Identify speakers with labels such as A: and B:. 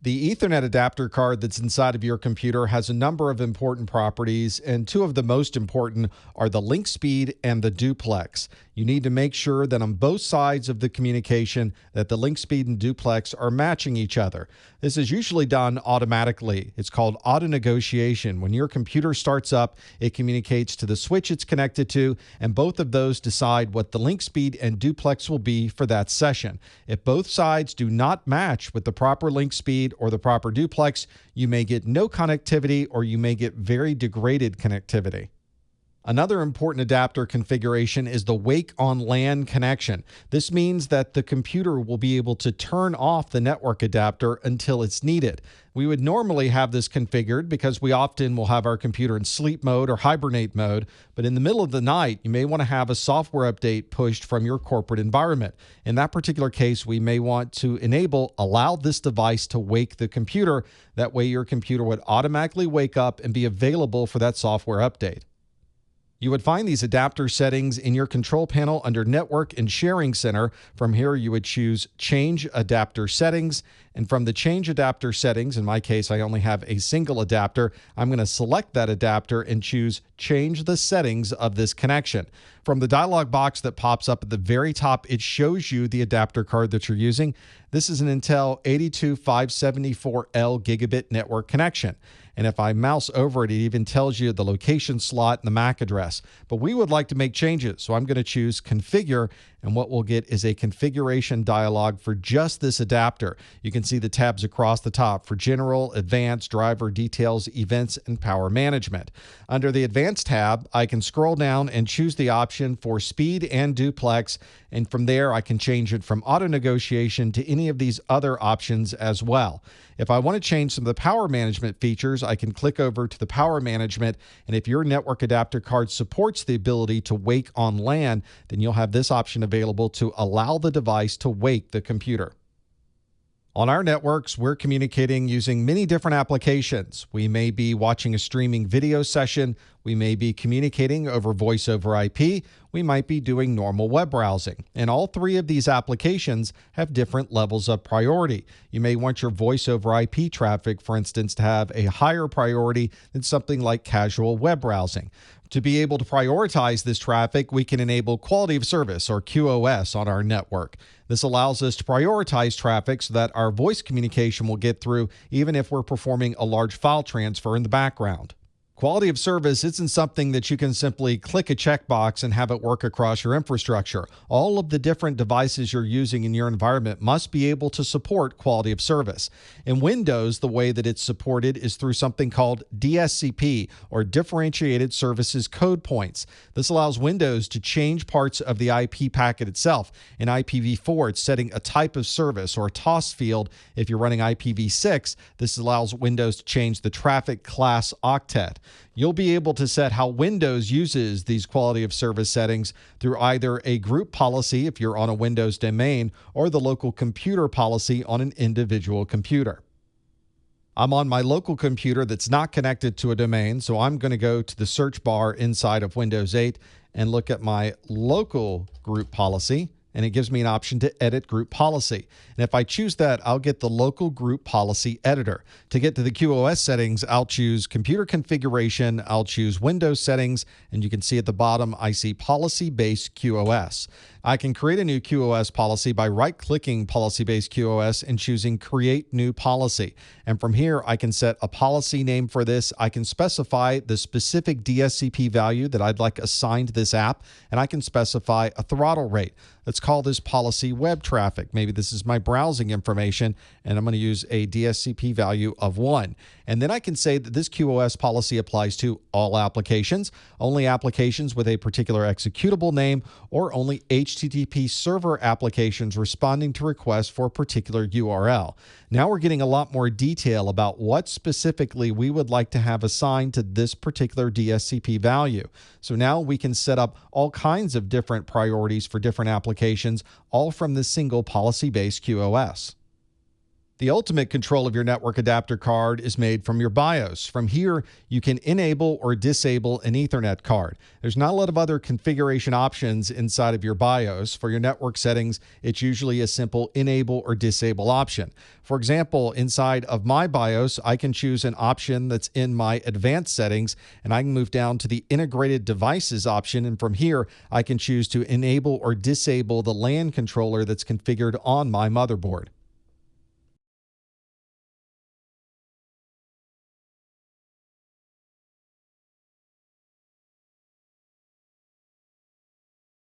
A: The Ethernet adapter card that's inside of your computer has a number of important properties, and two of the most important are the link speed and the duplex. You need to make sure that on both sides of the communication that the link speed and duplex are matching each other. This is usually done automatically. It's called auto negotiation. When your computer starts up, it communicates to the switch it's connected to, and both of those decide what the link speed and duplex will be for that session. If both sides do not match with the proper link speed or the proper duplex, you may get no connectivity or you may get very degraded connectivity. Another important adapter configuration is the Wake on LAN connection. This means that the computer will be able to turn off the network adapter until it's needed. We would normally have this configured because we often will have our computer in sleep mode or hibernate mode, but in the middle of the night, you may want to have a software update pushed from your corporate environment. In that particular case, we may want to allow this device to wake the computer. That way your computer would automatically wake up and be available for that software update. You would find these adapter settings in your control panel under Network and Sharing Center. From here, you would choose Change Adapter Settings. And from the Change Adapter Settings, in my case, I only have a single adapter, I'm going to select that adapter and choose Change the Settings of this connection. From the dialog box that pops up at the very top, it shows you the adapter card that you're using. This is an Intel 82574L gigabit network connection. And if I mouse over it, it even tells you the location slot and the MAC address. But we would like to make changes, so I'm going to choose Configure, and what we'll get is a configuration dialog for just this adapter. You can see the tabs across the top for General, Advanced, Driver, Details, Events, and Power Management. Under the Advanced tab, I can scroll down and choose the option for Speed and Duplex, and from there I can change it from Auto Negotiation to any of these other options as well. If I want to change some of the power management features, I can click over to the power management, and if your network adapter card supports the ability to wake on LAN, then you'll have this option available to allow the device to wake the computer. On our networks, we're communicating using many different applications. We may be watching a streaming video session. We may be communicating over voice over IP. We might be doing normal web browsing. And all three of these applications have different levels of priority. You may want your voice over IP traffic, for instance, to have a higher priority than something like casual web browsing. To be able to prioritize this traffic, we can enable quality of service, or QoS, on our network. This allows us to prioritize traffic so that our voice communication will get through even if we're performing a large file transfer in the background. Quality of service isn't something that you can simply click a checkbox and have it work across your infrastructure. All of the different devices you're using in your environment must be able to support quality of service. In Windows, the way that it's supported is through something called DSCP, or Differentiated Services Code Points. This allows Windows to change parts of the IP packet itself. In IPv4, it's setting a type of service, or a TOS field. If you're running IPv6, this allows Windows to change the traffic class octet. You'll be able to set how Windows uses these quality of service settings through either a group policy if you're on a Windows domain, or the local computer policy on an individual computer. I'm on my local computer that's not connected to a domain, so I'm going to go to the search bar inside of Windows 8 and look at my local group policy, and it gives me an option to edit group policy. And if I choose that, I'll get the local group policy editor. To get to the QoS settings, I'll choose computer configuration, I'll choose Windows settings, and you can see at the bottom, I see policy-based QoS. I can create a new QoS policy by right-clicking policy-based QoS and choosing Create New Policy. And from here, I can set a policy name for this. I can specify the specific DSCP value that I'd like assigned to this app, and I can specify a throttle rate. Let's call this policy web traffic. Maybe this is my browsing information, and I'm going to use a DSCP value of 1. And then I can say that this QoS policy applies to all applications, only applications with a particular executable name, or only HTTP server applications responding to requests for a particular URL. Now we're getting a lot more detail about what specifically we would like to have assigned to this particular DSCP value. So now we can set up all kinds of different priorities for different applications, all from this single policy-based QoS. The ultimate control of your network adapter card is made from your BIOS. From here, you can enable or disable an Ethernet card. There's not a lot of other configuration options inside of your BIOS. For your network settings, it's usually a simple enable or disable option. For example, inside of my BIOS, I can choose an option that's in my advanced settings, and I can move down to the integrated devices option. And from here, I can choose to enable or disable the LAN controller that's configured on my motherboard.